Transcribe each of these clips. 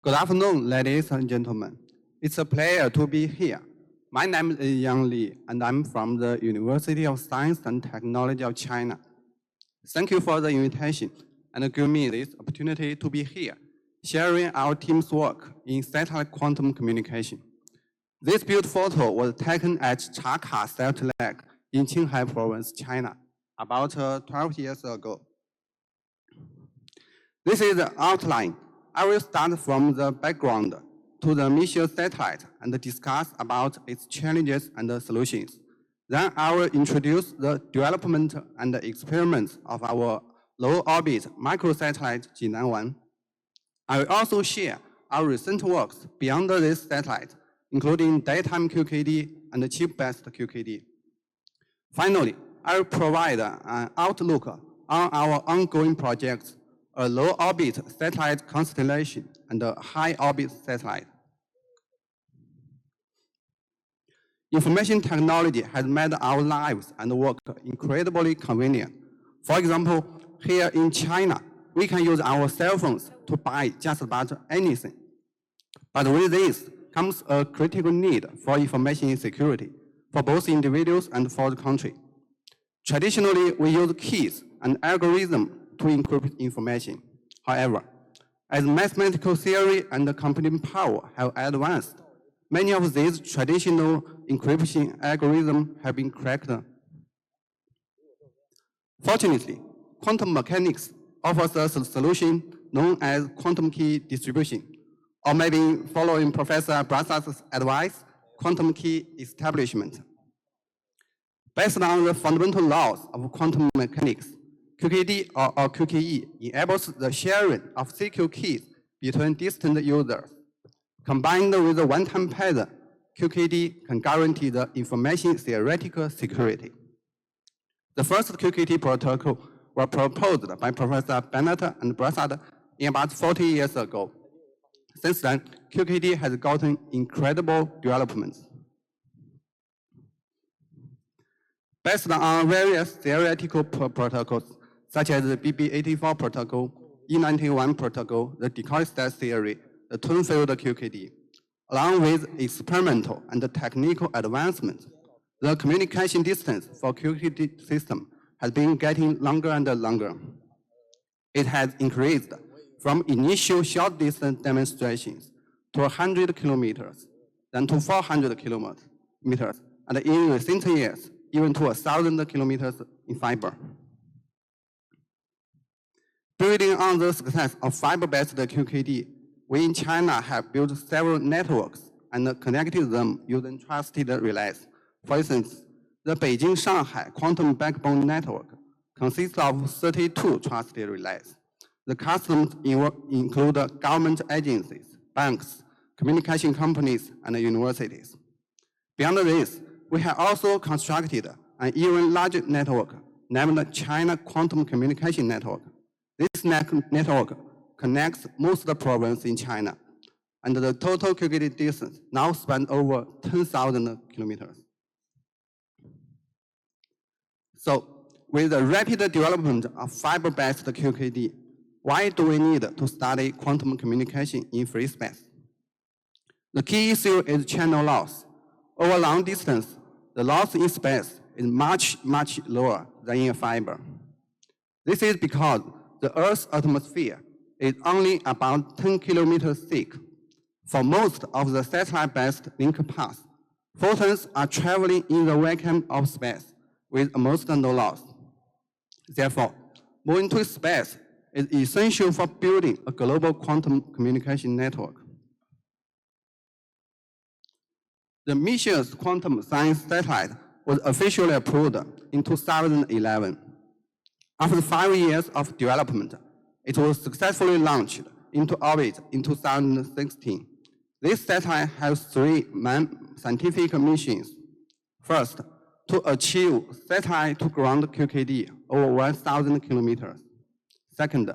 Good afternoon, ladies and gentlemen. It's a pleasure to be here. My name is Yang Li, and I'm from the University of Science and Technology of China. Thank you for the invitation and give me this opportunity to be here, sharing our team's work in satellite quantum communication. This beautiful photo was taken at Chaka Satellite in Qinghai Province, China, about 12 years ago. This is the outline. I will start from the background to the Micius satellite and discuss about its challenges and solutions. Then I will introduce the development and experiments of our low-orbit microsatellite Jinan-1. I will also share our recent works beyond this satellite, including daytime QKD and chip-based QKD. Finally, I will provide an outlook on our ongoing projects, a low-orbit satellite constellation and a high-orbit satellite. Information technology has made our lives and work incredibly convenient. For example, here in China, we can use our cell phones to buy just about anything. But with this comes a critical need for information security for both individuals and for the country. Traditionally, we use keys and algorithms to encrypt information. However, as mathematical theory and computing power have advanced, many of these traditional encryption algorithms have been cracked. Fortunately, quantum mechanics offers us a solution known as quantum key distribution, or maybe following Professor Brasa's advice, quantum key establishment. Based on the fundamental laws of quantum mechanics, QKD or QKE enables the sharing of secure keys between distant users. Combined with the one-time pattern, QKD can guarantee the information theoretical security. The first QKD protocol was proposed by Professor Bennett and Brasad in about 40 years ago. Since then, QKD has gotten incredible developments. Based on various theoretical protocols, such as the BB84 protocol, E91 protocol, the decoy state theory, the twin-field QKD, along with experimental and technical advancements, the communication distance for QKD system has been getting longer and longer. It has increased from initial short-distance demonstrations to 100 kilometers, then to 400 kilometers, and in recent years, even to 1,000 kilometers in fiber. Building on the success of fiber-based QKD, we in China have built several networks and connected them using trusted relays. For instance, the Beijing-Shanghai Quantum Backbone Network consists of 32 trusted relays. The customers include government agencies, banks, communication companies, and universities. Beyond this, we have also constructed an even larger network named the China Quantum Communication Network. This network connects most of the provinces in China, and the total QKD distance now spans over 10,000 kilometers. So, with the rapid development of fiber-based QKD, why do we need to study quantum communication in free space? The key issue is channel loss. Over long distance, the loss in space is much lower than in fiber. This is because the Earth's atmosphere is only about 10 kilometers thick. For most of the satellite-based link paths, photons are traveling in the vacuum of space with almost no loss. Therefore, moving to space is essential for building a global quantum communication network. The Micius quantum science satellite was officially approved in 2011. After 5 years of development, it was successfully launched into orbit in 2016. This satellite has 3 main scientific missions. First, to achieve satellite-to-ground QKD over 1,000 kilometers. Second,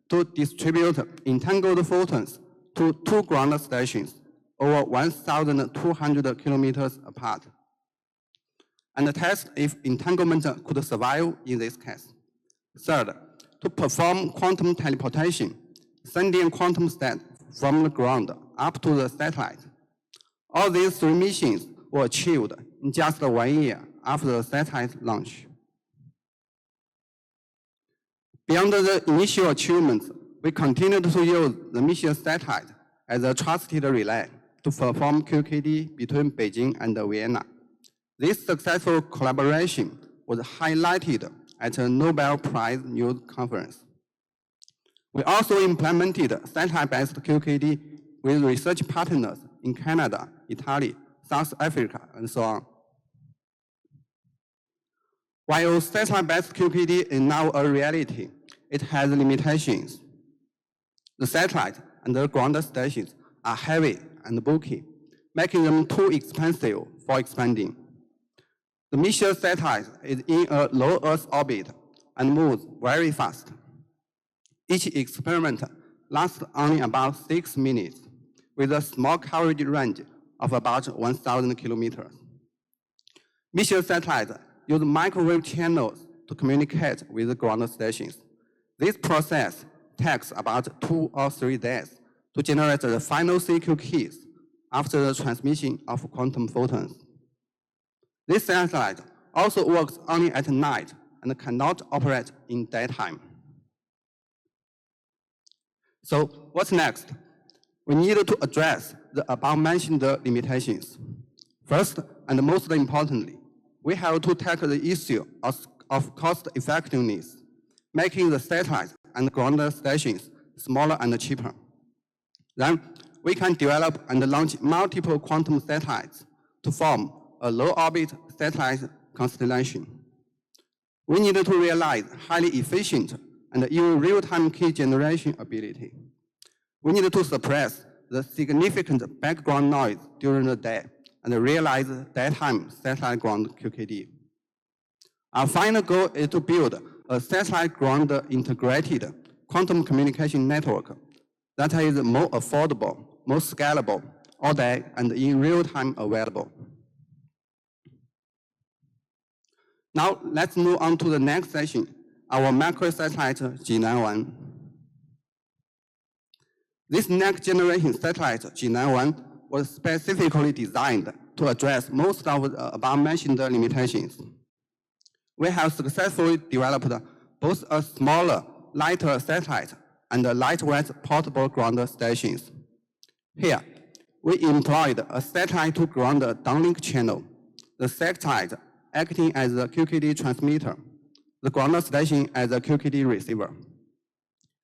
to distribute entangled photons to 2 ground stations over 1,200 kilometers apart, and test if entanglement could survive in this case. Third, to perform quantum teleportation, sending quantum state from the ground up to the satellite. All these 3 missions were achieved in just 1 year after the satellite launch. Beyond the initial achievements, we continued to use the Micius satellite as a trusted relay to perform QKD between Beijing and Vienna. This successful collaboration was highlighted at a Nobel Prize News Conference. We also implemented satellite-based QKD with research partners in Canada, Italy, South Africa, and so on. While satellite-based QKD is now a reality, it has limitations. The satellite and the ground stations are heavy and bulky, making them too expensive for expanding. The Micius satellite is in a low Earth orbit and moves very fast. Each experiment lasts only about 6 minutes, with a small coverage range of about 1,000 kilometers. Micius satellites use microwave channels to communicate with the ground stations. This process takes about 2 or 3 days to generate the final CQ keys after the transmission of quantum photons. This satellite also works only at night and cannot operate in daytime. So what's next? We need to address the above-mentioned limitations. First, and most importantly, we have to tackle the issue of cost-effectiveness, making the satellites and ground stations smaller and cheaper. Then, we can develop and launch multiple quantum satellites to form a low-orbit satellite constellation. We need to realize highly efficient and even real-time key generation ability. We need to suppress the significant background noise during the day and realize daytime satellite ground QKD. Our final goal is to build a satellite ground integrated quantum communication network that is more affordable, more scalable, all day and in real time available. Now let's move on to the next session, our microsatellite G91. This next generation satellite G91 was specifically designed to address most of the above-mentioned limitations. We have successfully developed both a smaller, lighter satellite and a lightweight portable ground stations. Here, we employed a satellite-to-ground downlink channel, the satellite acting as a QKD transmitter, the ground station as a QKD receiver.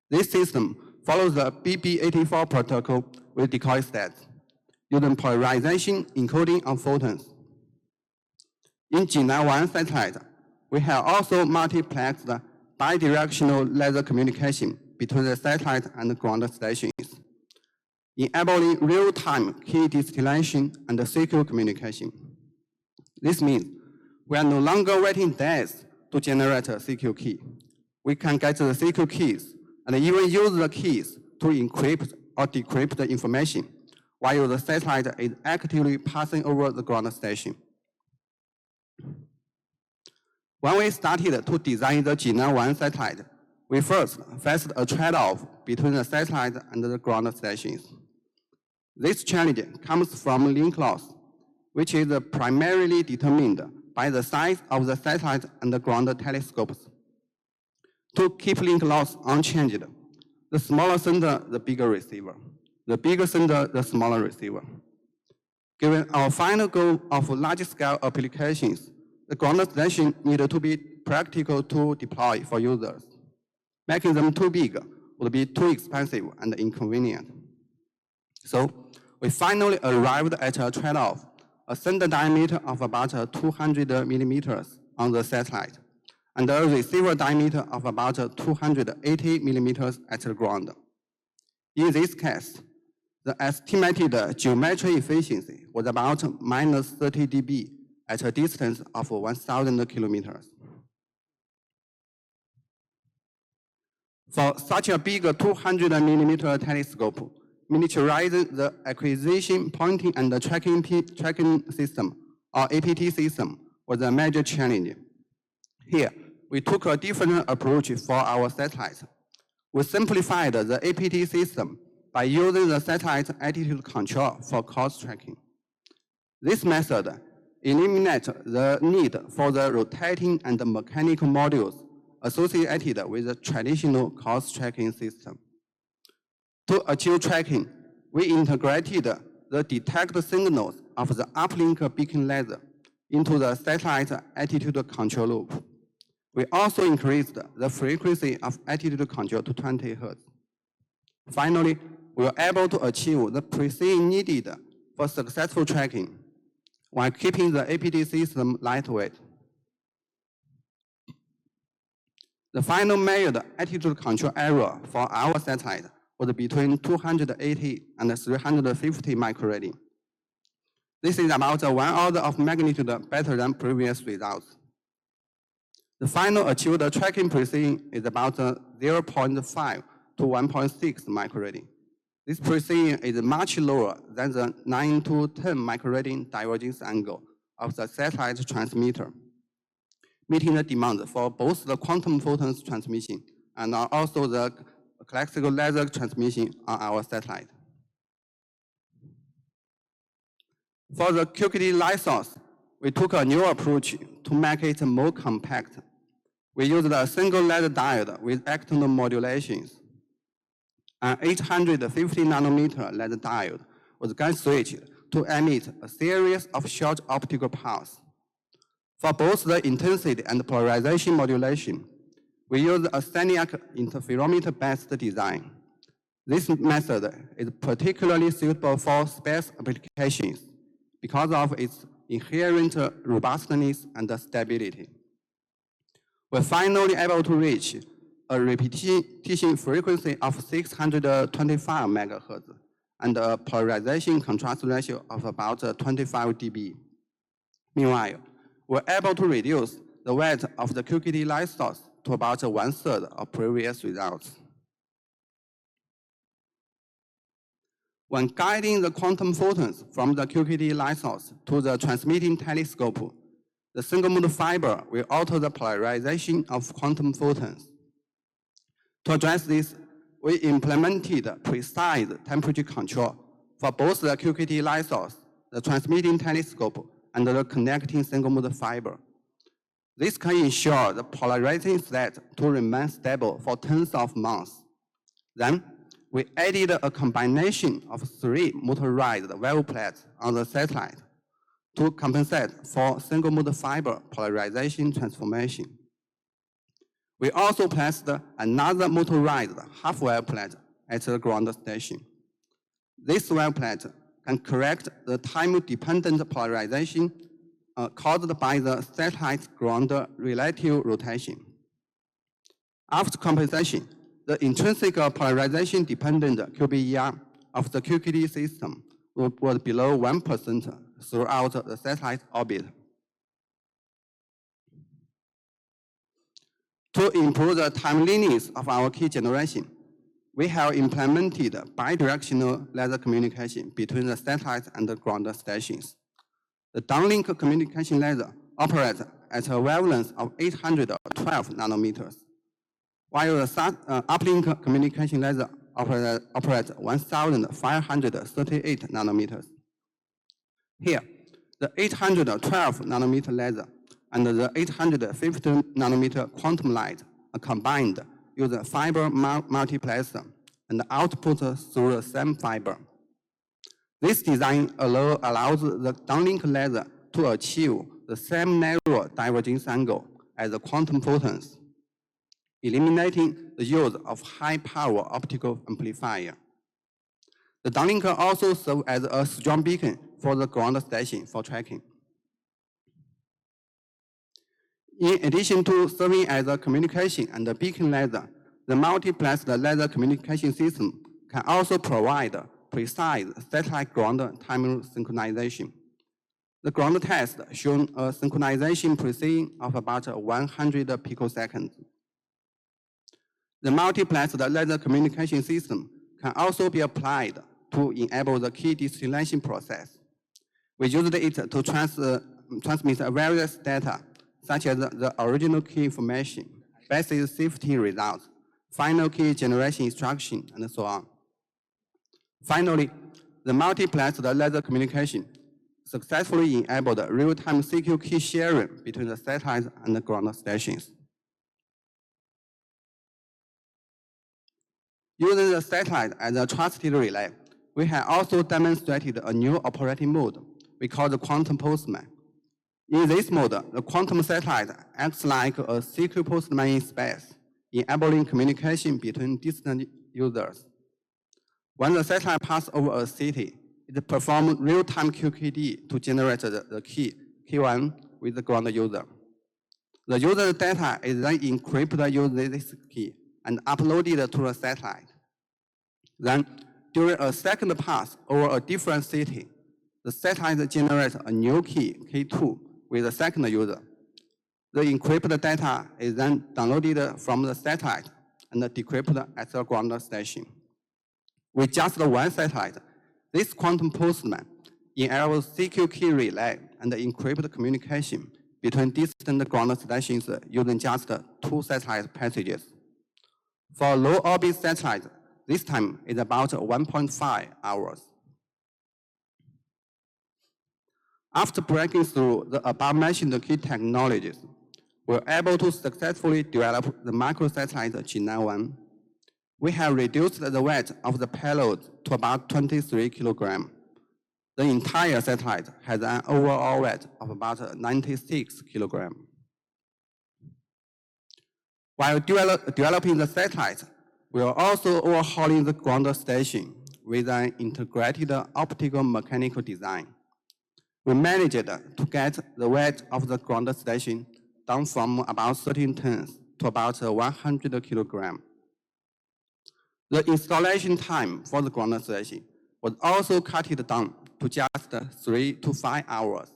This system follows the BB84 protocol with decoy states, using polarization encoding on photons. In G91 satellite, we have also multiplexed bidirectional laser communication between the satellite and the ground stations, enabling real-time key distillation and CQ communication. This means we are no longer waiting days to generate a CQ key. We can get the CQ keys and even use the keys to encrypt or decrypt the information while the satellite is actively passing over the ground station. When we started to design the G91 satellite, we first faced a trade-off between the satellite and the ground stations. This challenge comes from link loss, which is primarily determined by the size of the satellite and the ground telescopes. To keep link loss unchanged, the smaller sender, the bigger receiver. The bigger sender, the smaller receiver. Given our final goal of large-scale applications, the ground station needed to be practical to deploy for users. Making them too big would be too expensive and inconvenient. So we finally arrived at a trade-off, a sender diameter of about 200 millimeters on the satellite, and a receiver diameter of about 280 millimeters at the ground. In this case, the estimated geometric efficiency was about minus 30 dB at a distance of 1,000 kilometers. For such a big 200 millimeter telescope, miniaturizing the acquisition, pointing, and tracking system, or APT system, was a major challenge. Here, we took a different approach for our satellites. We simplified the APT system by using the satellite attitude control for course tracking. This method eliminates the need for the rotating and mechanical modules associated with the traditional course tracking system. To achieve tracking, we integrated the detect signals of the uplink beacon laser into the satellite attitude control loop. We also increased the frequency of attitude control to 20 Hz. Finally, we were able to achieve the precision needed for successful tracking while keeping the APD system lightweight. The final measured attitude control error for our satellite was between 280 and 350 microradian. This is about 1 order of magnitude better than previous results. The final achieved tracking precision is about 0.5 to 1.6 microradian. This precision is much lower than the 9 to 10 microradian divergence angle of the satellite transmitter, meeting the demand for both the quantum photons transmission and also the classical laser transmission on our satellite. For the QCrypt light source, we took a new approach to make it more compact. We used a single laser diode with external modulations. An 850 nanometer laser diode was gun switched to emit a series of short optical pulses. For both the intensity and polarization modulation, we used a SENIAC interferometer-based design. This method is particularly suitable for space applications because of its inherent robustness and stability. We're finally able to reach a repetition frequency of 625 MHz and a polarization contrast ratio of about 25 dB. Meanwhile, we're able to reduce the weight of the QCrypt light source to about 1/3 of previous results. When guiding the quantum photons from the QCrypt light source to the transmitting telescope, the single-mode fiber will alter the polarization of quantum photons. To address this, we implemented precise temperature control for both the QCrypt light source, the transmitting telescope, and the connecting single-mode fiber. This can ensure the polarizing state to remain stable for tens of months. Then, we added a combination of 3 motorized wave plates on the satellite to compensate for single-mode fiber polarization transformation. We also placed another motorized half-wave plate at the ground station. This wave plate can correct the time-dependent polarization caused by the satellite's ground relative rotation. After compensation, the intrinsic polarization-dependent QBER of the QCrypt system was below 1% throughout the satellite orbit. To improve the timeliness of our key generation, we have implemented bidirectional laser communication between the satellite and the ground stations. The downlink communication laser operates at a wavelength of 812 nanometers, while the uplink communication laser operates 1,538 nanometers. Here, the 812 nanometer laser and the 850 nanometer quantum light are combined using fiber multiplexer and output through the same fiber. This design allows the downlink laser to achieve the same narrow divergence angle as the quantum photons, eliminating the use of high-power optical amplifier. The downlinker also serves as a strong beacon for the ground station for tracking. In addition to serving as a communication and a beacon laser, the multiplexed laser communication system can also provide precise satellite ground time synchronization. The ground test shown a synchronization precision of about 100 picoseconds. The multiplexed laser communication system can also be applied to enable the key distillation process. We used it to transmit various data, such as the original key information, basic safety results, final key generation instruction, and so on. Finally, the multiplexed laser communication successfully enabled real-time secure key sharing between the satellites and the ground stations. Using the satellite as a trusted relay, we have also demonstrated a new operating mode we call the quantum postman. In this mode, the quantum satellite acts like a secret postman in space, enabling communication between distant users. When the satellite passes over a city, it performs real-time QKD to generate the key, K1, with the ground user. The user data is then encrypted using this key and uploaded to the satellite. Then, during a second pass over a different city, the satellite generates a new key, K2, with the second user. The encrypted data is then downloaded from the satellite and decrypted at the ground station. With just one satellite, this quantum postman enables secure key relay and encrypted communication between distant ground stations using just 2 satellite passages. For low-orbit satellites, this time is about 1.5 hours. After breaking through the above-mentioned key technologies, we were able to successfully develop the microsatellite G91. We have reduced the weight of the payload to about 23 kilograms. The entire satellite has an overall weight of about 96 kilograms. While developing the satellite, we are also overhauling the ground station with an integrated optical mechanical design. We managed to get the weight of the ground station down from about 13 tons to about 100 kilograms. The installation time for the ground station was also cut down to just 3 to 5 hours.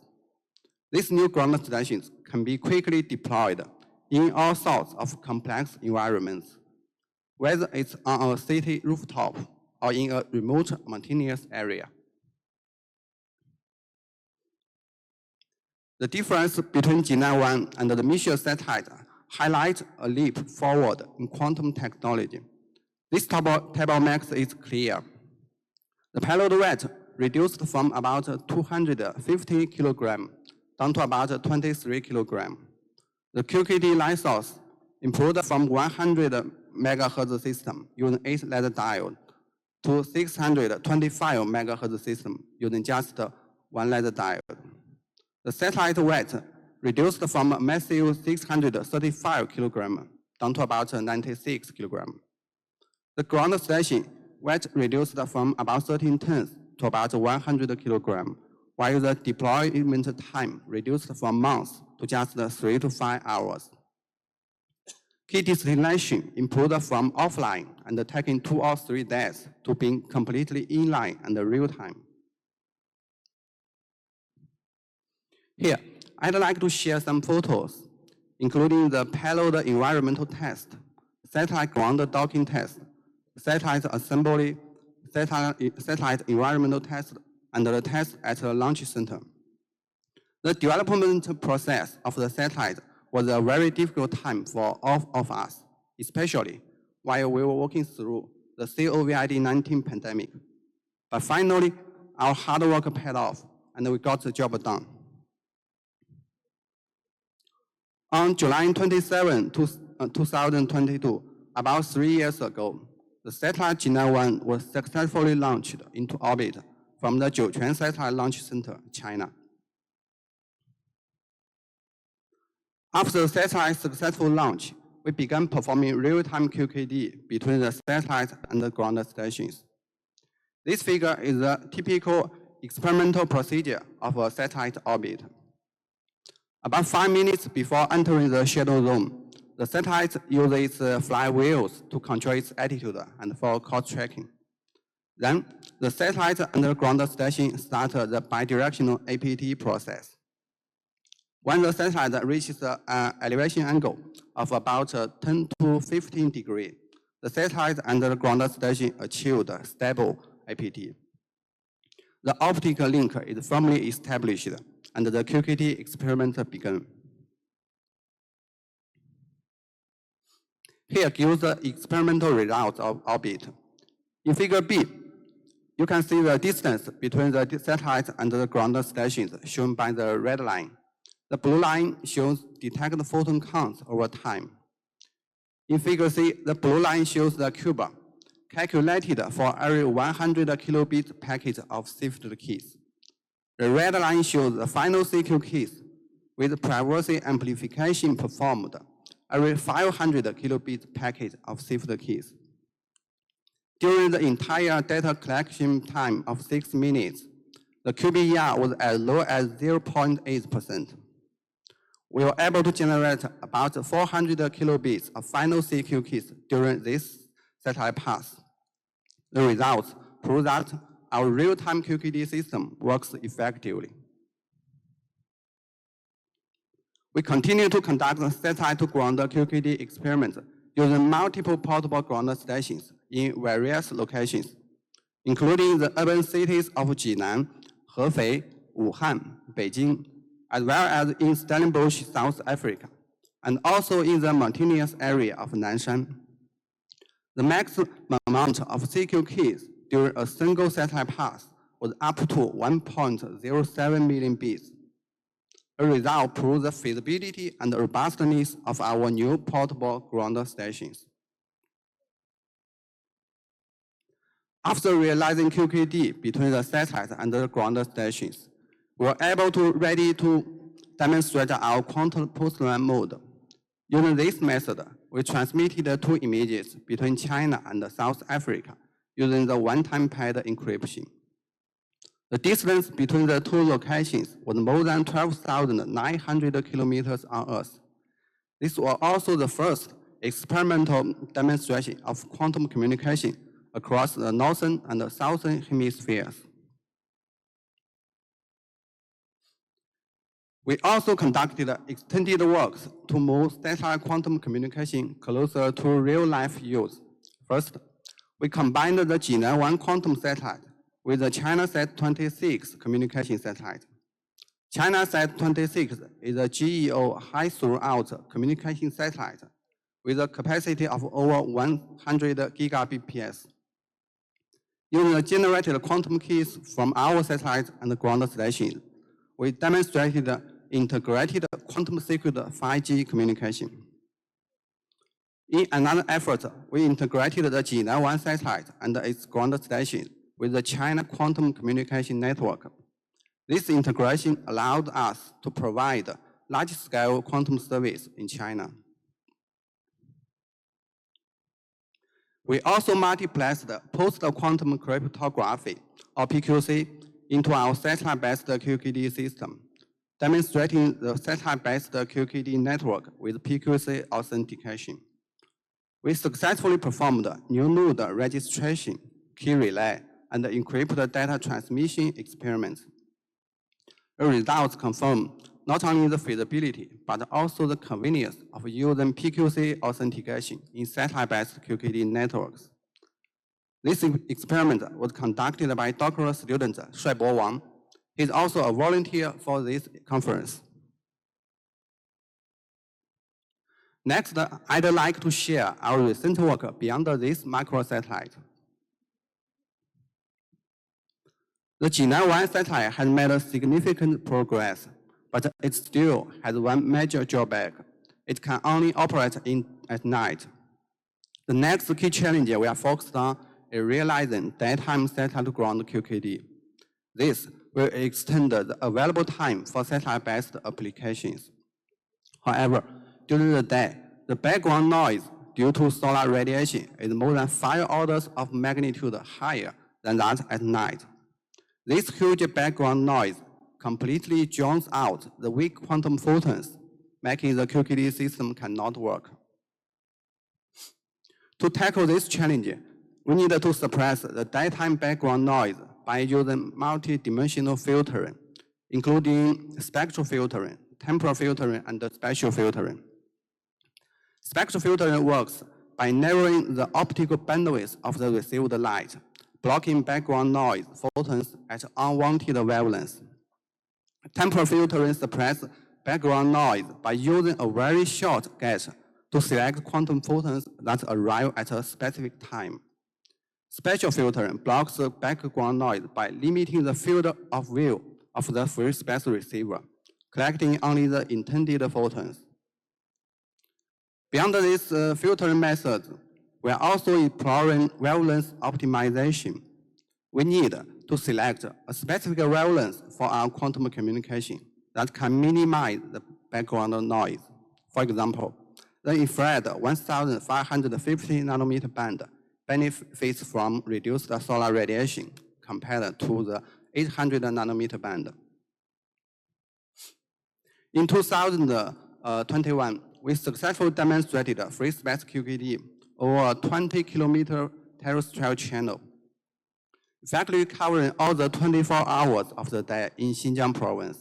These new ground stations can be quickly deployed in all sorts of complex environments, whether it's on a city rooftop or in a remote mountainous area. The difference between G91 and the Micius satellite highlights a leap forward in quantum technology. This table makes it clear. The payload weight reduced from about 250 kilograms down to about 23 kilograms. The QKD light source improved from 100 megahertz system using 8 laser diode to 625 megahertz system using just 1 laser diode. The satellite weight reduced from a massive 635 kilograms down to about 96 kilograms. The ground station weight reduced from about 13 tons to about 100 kilograms, while the deployment time reduced from months to just 3 to 5 hours. Key destination improved from offline and taking 2 or 3 days to being completely inline and real-time. Here, I'd like to share some photos, including the payload environmental test, satellite ground docking test, satellite assembly, satellite environmental test, and the test at the launch center. The development process of the satellite was a very difficult time for all of us, especially while we were working through the COVID-19 pandemic. But finally, our hard work paid off, and we got the job done. On July 27, 2022, about 3 years ago, the satellite G91 was successfully launched into orbit from the Jiuquan Satellite Launch Center, China. After the satellite's successful launch, we began performing real-time QKD between the satellite and the ground stations. This figure is a typical experimental procedure of a satellite orbit. About 5 minutes before entering the shadow zone, the satellite uses its flywheels to control its attitude and for course tracking. Then, the satellite and the ground station start the bidirectional APT process. When the satellite reaches an elevation angle of about 10 to 15 degrees, the satellite and the ground station achieved stable APT. The optical link is firmly established, and the QKD experiment began. Here gives the experimental results of orbit. In figure B, You can see the distance between the satellite and the ground stations shown by the red line. The blue line shows detected photon counts over time. In Figure C, the blue line shows the QBA, calculated for every 100 kilobit packet of sifted keys. The red line shows the final CQ keys with privacy amplification performed every 500 kilobit packet of sifted keys. During the entire data collection time of 6 minutes, the QBER was as low as 0.8%. We were able to generate about 400 kilobits of final CQ keys during this satellite pass. The results prove that our real-time QKD system works effectively. We continue to conduct satellite-to-ground QKD experiments using multiple portable ground stations in various locations, including the urban cities of Jinan, Hefei, Wuhan, Beijing, as well as in Stellenbosch, South Africa, and also in the mountainous area of Nanshan. The maximum amount of CQ keys during a single satellite pass was up to 1.07 million bits. A result proves the feasibility and robustness of our new portable ground stations. After realizing QKD between the satellite and the ground stations, we were able to ready to demonstrate our quantum postline mode. Using this method, we transmitted 2 images between China and South Africa using the one-time paired encryption. The distance between the 2 locations was more than 12,900 kilometers on Earth. This was also the first experimental demonstration of quantum communication across the northern and the southern hemispheres. We also conducted extended works to move satellite quantum communication closer to real-life use. First, we combined the Jinan-1 quantum satellite with the ChinaSat-26 communication satellite. ChinaSat-26 is a GEO high-throughput communication satellite with a capacity of over 100 gigabps. Using the generated quantum keys from our satellite and ground stations, we demonstrated integrated quantum secret 5G communication. In another effort, we integrated the Jinan-1 satellite and its ground station with the China Quantum Communication Network. This integration allowed us to provide large-scale quantum service in China. We also multiplexed post-quantum cryptography, or PQC, into our satellite-based QKD system, demonstrating the satellite-based QKD network with PQC authentication. We successfully performed new node registration, key relay, and encrypted data transmission experiments. The results confirm not only the feasibility, but also the convenience of using PQC authentication in satellite-based QKD networks. This experiment was conducted by doctoral student Shuaibo Wang. He is also a volunteer for this conference. Next, I'd like to share our recent work beyond this microsatellite. The Jinan-1 satellite has made significant progress, but it still has one major drawback. It can only operate at night. The next key challenge we are focused on is realizing daytime satellite-to-ground QKD. This will extend the available time for satellite-based applications. However, during the day, the background noise due to solar radiation is more than 5 orders of magnitude higher than that at night. This huge background noise completely drowns out the weak quantum photons, making the QKD system cannot work. To tackle this challenge, we need to suppress the daytime background noise by using multi-dimensional filtering, including spectral filtering, temporal filtering, and spatial filtering. Spectral filtering works by narrowing the optical bandwidth of the received light, blocking background noise photons at unwanted wavelengths. Temporal filtering suppresses background noise by using a very short gate to select quantum photons that arrive at a specific time. Spatial filtering blocks the background noise by limiting the field of view of the free space receiver, collecting only the intended photons. Beyond these filtering methods, we are also exploring wavelength optimization. We need to select a specific wavelength for our quantum communication that can minimize the background noise. For example, the infrared 1550 nanometer band benefits from reduced solar radiation compared to the 800 nanometer band. In 2021, we successfully demonstrated a free space QKD over a 20-kilometer terrestrial channel, effectively covering all the 24 hours of the day in Xinjiang province.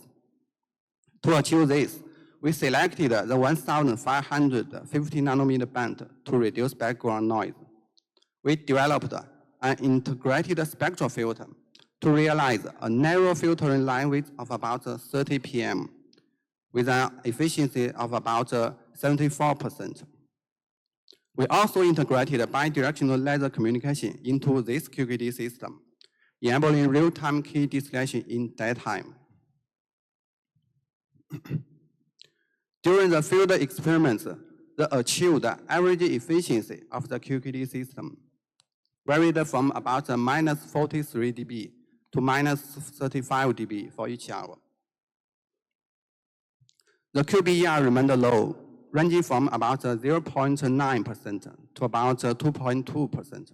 To achieve this, we selected the 1550 nanometer band to reduce background noise. We developed an integrated spectral filter to realize a narrow filtering line width of about 30 pm, with an efficiency of about 74%. We also integrated bidirectional laser communication into this QKD system, enabling real-time key distillation in daytime. During the field experiments, the achieved average efficiency of the QKD system varied from about -43 dB to -35 dB for each hour. The QBER remained low, ranging from about 0.9% to about 2.2%.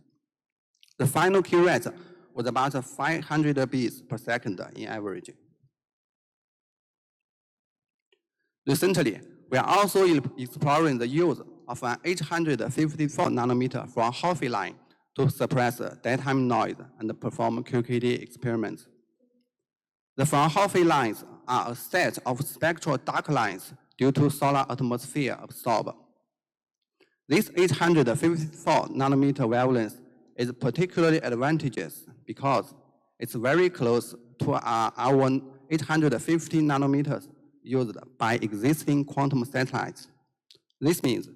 The final Q rate was about 500 bits per second in average. Recently, we are also exploring the use of an 854 nanometer Fraunhofer line to suppress daytime noise and perform QKD experiments. The Fraunhofer lines are a set of spectral dark lines due to solar atmosphere absorb. This 854 nanometer wavelength is particularly advantageous because it's very close to our 850 nanometers used by existing quantum satellites. This means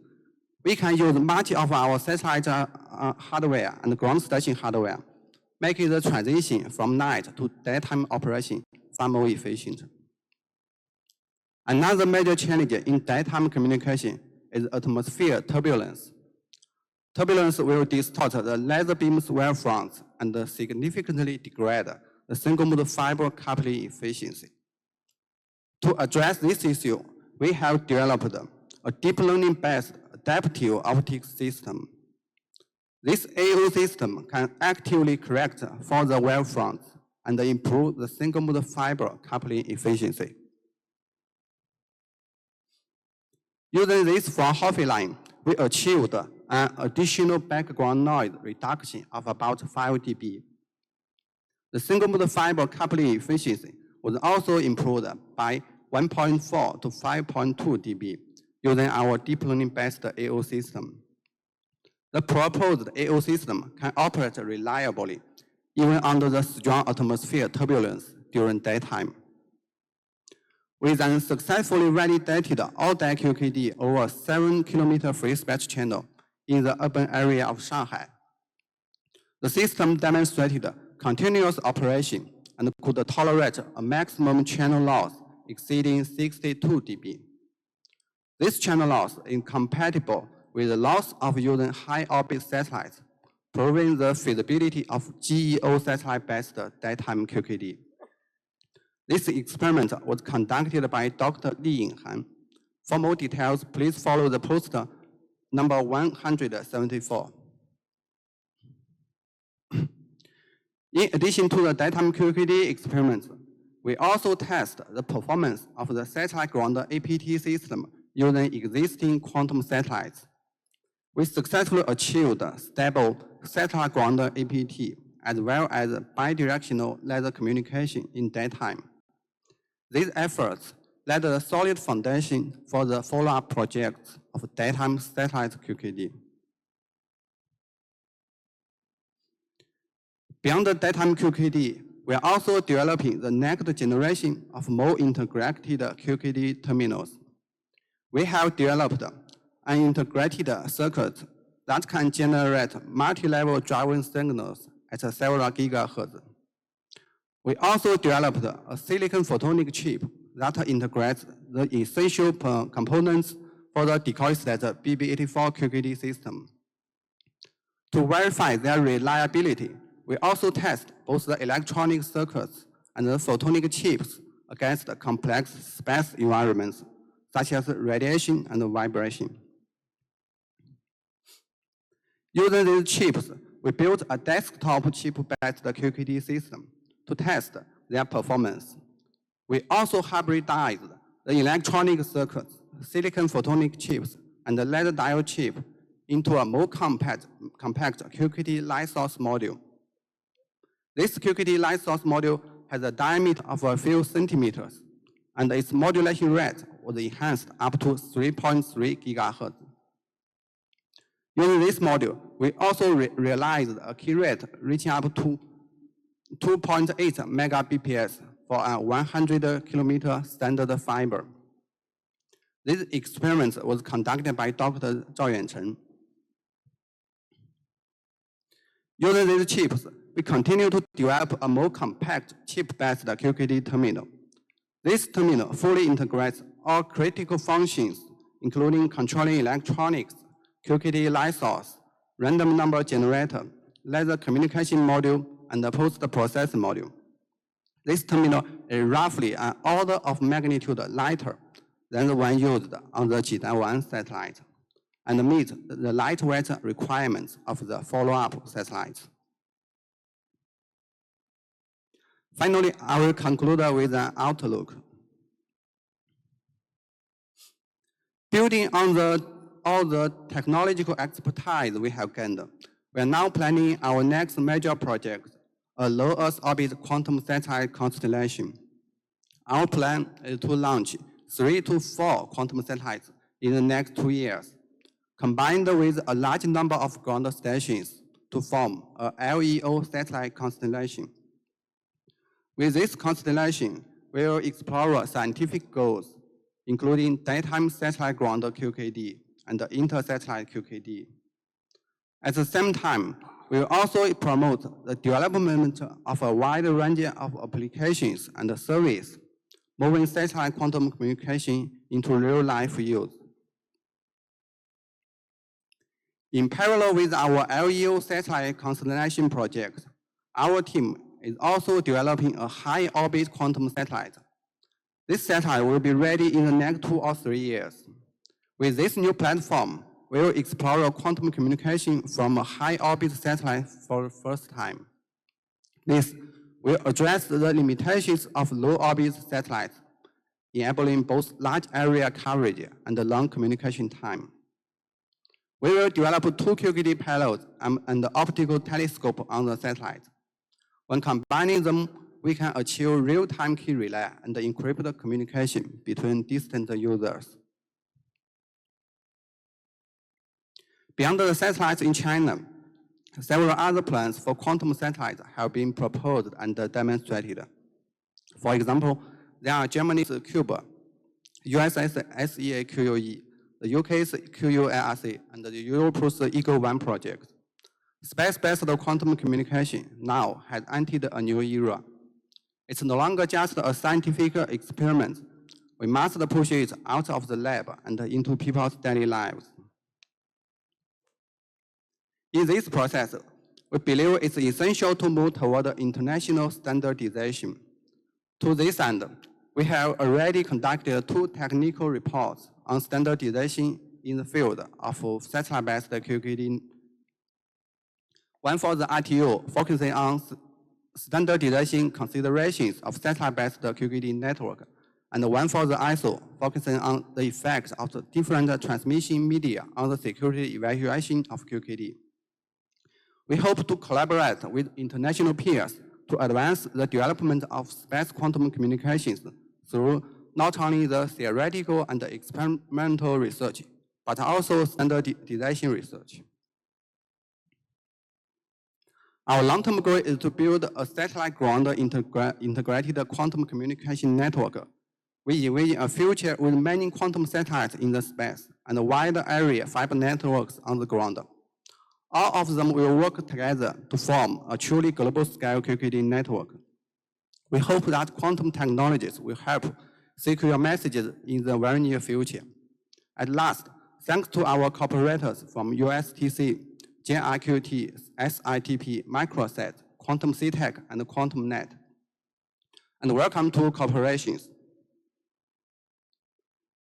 we can use much of our satellite hardware and ground station hardware, making the transition from night to daytime operation far more efficient. Another major challenge in daytime communication is atmosphere turbulence. Turbulence will distort the laser beam's wavefronts and significantly degrade the single-mode fiber coupling efficiency. To address this issue, we have developed a deep learning-based adaptive optics system. This AO system can actively correct for the wavefronts and improve the single-mode fiber coupling efficiency. Using this Fraunhofer line, we achieved an additional background noise reduction of about 5 dB. The single-mode fiber coupling efficiency was also improved by 1.4 to 5.2 dB using our deep learning-based AO system. The proposed AO system can operate reliably even under the strong atmosphere turbulence during daytime. We then successfully validated all-day QKD over a 7-kilometer free space channel in the urban area of Shanghai. The system demonstrated continuous operation and could tolerate a maximum channel loss exceeding 62 dB. This channel loss is compatible with the loss of using high-orbit satellites, proving the feasibility of GEO satellite-based daytime QKD. This experiment was conducted by Dr. Li Yinghan. For more details, please follow the poster number 174. In addition to the daytime QKD experiments, we also test the performance of the satellite ground APT system using existing quantum satellites. We successfully achieved stable satellite ground APT as well as bidirectional laser communication in daytime. These efforts laid a solid foundation for the follow-up projects of daytime satellite QKD. Beyond the daytime QKD, we are also developing the next generation of more integrated QKD terminals. We have developed an integrated circuit that can generate multi-level driving signals at several gigahertz. We also developed a silicon photonic chip that integrates the essential components for the decoy-state BB84 QKD system. To verify their reliability, we also test both the electronic circuits and the photonic chips against complex space environments, such as radiation and vibration. Using these chips, we built a desktop chip-based QKD system to test their performance. We also hybridized the electronic circuits, silicon photonic chips, and the LED diode chip into a more compact QKD light source module. This QKD light source module has a diameter of a few centimeters, and its modulation rate was enhanced up to 3.3 gigahertz. Using this module, we also realized a key rate reaching up to 2.8 megabps for a 100 kilometer standard fiber. This experiment was conducted by Dr. Zhao Yuancheng. Using these chips, we continue to develop a more compact chip-based QKD terminal. This terminal fully integrates all critical functions, including controlling electronics, QKD light source, random number generator, laser communication module, and the post-processing module. This terminal is roughly an order of magnitude lighter than the one used on the Jidan-1 satellite, and meets the lightweight requirements of the follow-up satellites. Finally, I will conclude with an outlook. Building on all the technological expertise we have gained, we are now planning our next major project, a low Earth orbit quantum satellite constellation. Our plan is to launch 3 to 4 quantum satellites in the next 2 years, combined with a large number of ground stations to form a LEO satellite constellation. With this constellation, we will explore scientific goals, including daytime satellite ground QKD and inter-satellite QKD. At the same time, we will also promote the development of a wide range of applications and services, moving satellite quantum communication into real-life use. In parallel with our LEO satellite constellation project, our team is also developing a high-orbit quantum satellite. This satellite will be ready in the next 2 or 3 years. With this new platform, we will explore quantum communication from a high-orbit satellite for the first time. This will address the limitations of low-orbit satellites, enabling both large area coverage and long communication time. We will develop 2 QKD payloads and the optical telescope on the satellite. When combining them, we can achieve real-time key relay and encrypted communication between distant users. Beyond the satellites in China, several other plans for quantum satellites have been proposed and demonstrated. For example, there are Germany's QUBE, US's SEAQUE, the UK's QULRC, and the Europe's Eagle-1 project. Space-based quantum communication now has entered a new era. It's no longer just a scientific experiment. We must push it out of the lab and into people's daily lives. In this process, we believe it's essential to move toward international standardization. To this end, we have already conducted 2 technical reports on standardization in the field of satellite-based QKD. One for the ITU, focusing on standardization considerations of satellite-based QKD network, and one for the ISO, focusing on the effects of the different transmission media on the security evaluation of QKD. We hope to collaborate with international peers to advance the development of space quantum communications through not only the theoretical and experimental research, but also standardization research. Our long-term goal is to build a satellite-ground integrated quantum communication network. We envision a future with many quantum satellites in the space and wide area fiber networks on the ground. All of them will work together to form a truly global scale computing network. We hope that quantum technologies will help secure messages in the very near future. At last, thanks to our cooperators from USTC, JIQT, SITP, Microsat, Quantum CTEC, and Quantum Net. And welcome to Corporations.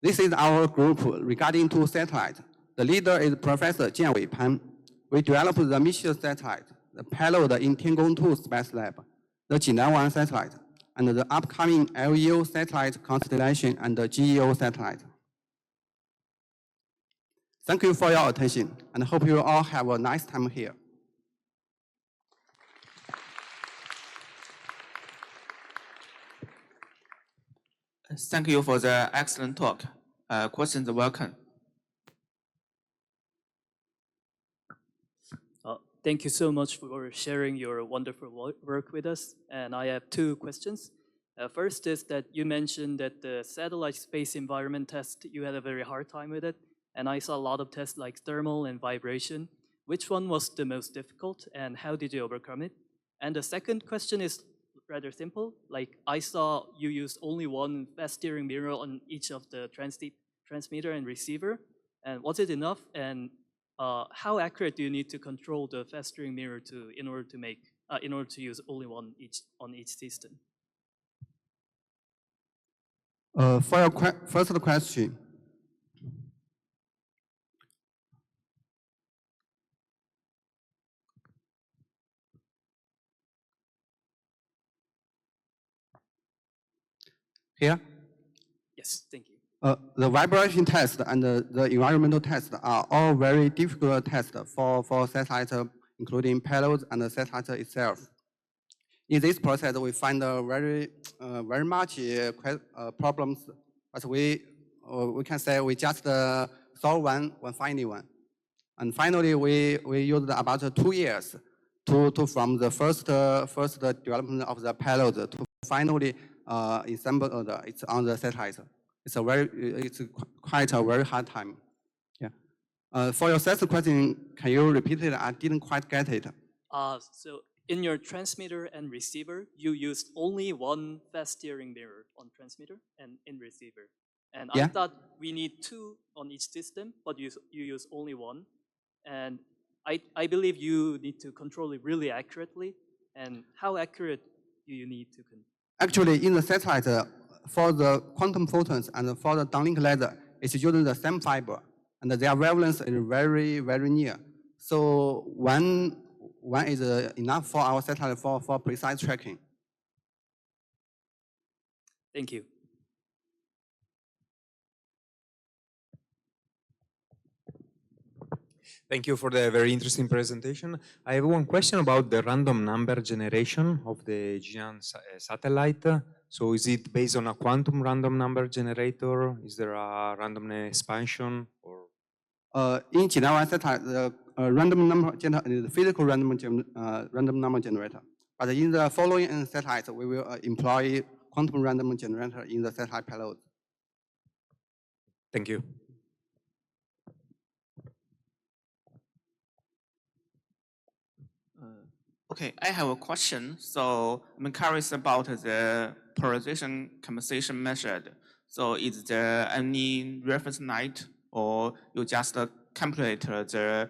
This is our group regarding to satellite. The leader is Professor Jianwei Pan. We developed the Micius satellite, the payload in Tiangong 2 Space Lab, the Jinan satellite, and the upcoming LEO satellite constellation and the GEO satellite. Thank you for your attention, and hope you all have a nice time here. Thank you for the excellent talk. Questions are welcome. Thank you so much for sharing your wonderful work with us. And I have two questions. First is that you mentioned that the satellite space environment test, you had a very hard time with it. And I saw a lot of tests like thermal and vibration. Which one was the most difficult and how did you overcome it? And the second question is rather simple. Like I saw you used only one fast steering mirror on each of the transmitter and receiver. And was it enough? And how accurate do you need to control the fast steering mirror in order to use only one on each system? For your first question, here? Yes, thank you. The vibration test and the environmental test are all very difficult tests for satellite, including payloads and the satellite itself. In this process, we find very much problems, but we can say we just solve one final one. And finally, we used about 2 years from the first development of the payload to finally assemble it's on the satellite. It's quite a very hard time. Yeah. For your second question, can you repeat it? I didn't quite get it. So in your transmitter and receiver, you used only one fast steering mirror on transmitter and in receiver. And yeah. I thought we need 2 on each system, but you use only one. And I believe you need to control it really accurately. And how accurate do you need to control? Actually, in the satellite, for the quantum photons and for the downlink laser, it's using the same fiber, and their wavelength is very, very near. So one is enough for our satellite for precise tracking. Thank you. Thank you for the very interesting presentation. I have one question about the random number generation of the Jinan satellite. So is it based on a quantum random number generator? Is there a random expansion? Or in Jinan satellite, the random number generator is the physical random number generator. But in the following satellites, we will employ quantum random generator in the satellite payload. Thank you. Okay, I have a question. So I'm curious about the polarization compensation method. So is there any reference net, or you just calculate the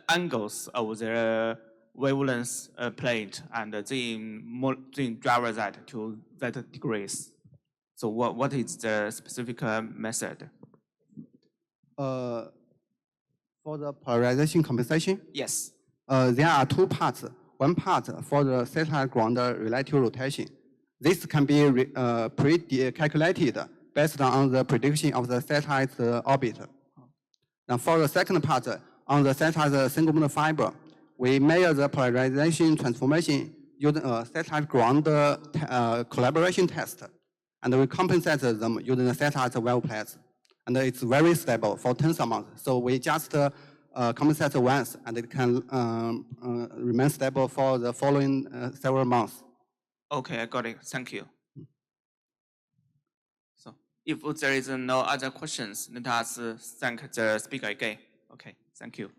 angles of the wavelength plate and then drive that to that degrees? So what is the specific method? For the polarization compensation? Yes. There are 2 parts. One part for the satellite ground relative rotation. This can be pre-calculated based on the prediction of the satellite orbit. And for the second part, on the satellite single-mode fiber, we measure the polarization transformation using a satellite ground collaboration test, and we compensate them using the satellite wave plates. And it's very stable for tens of months. So we just compensate once, and it can remain stable for the following several months. Okay, I got it. Thank you. So if there is no other questions, let us thank the speaker again. Okay, thank you.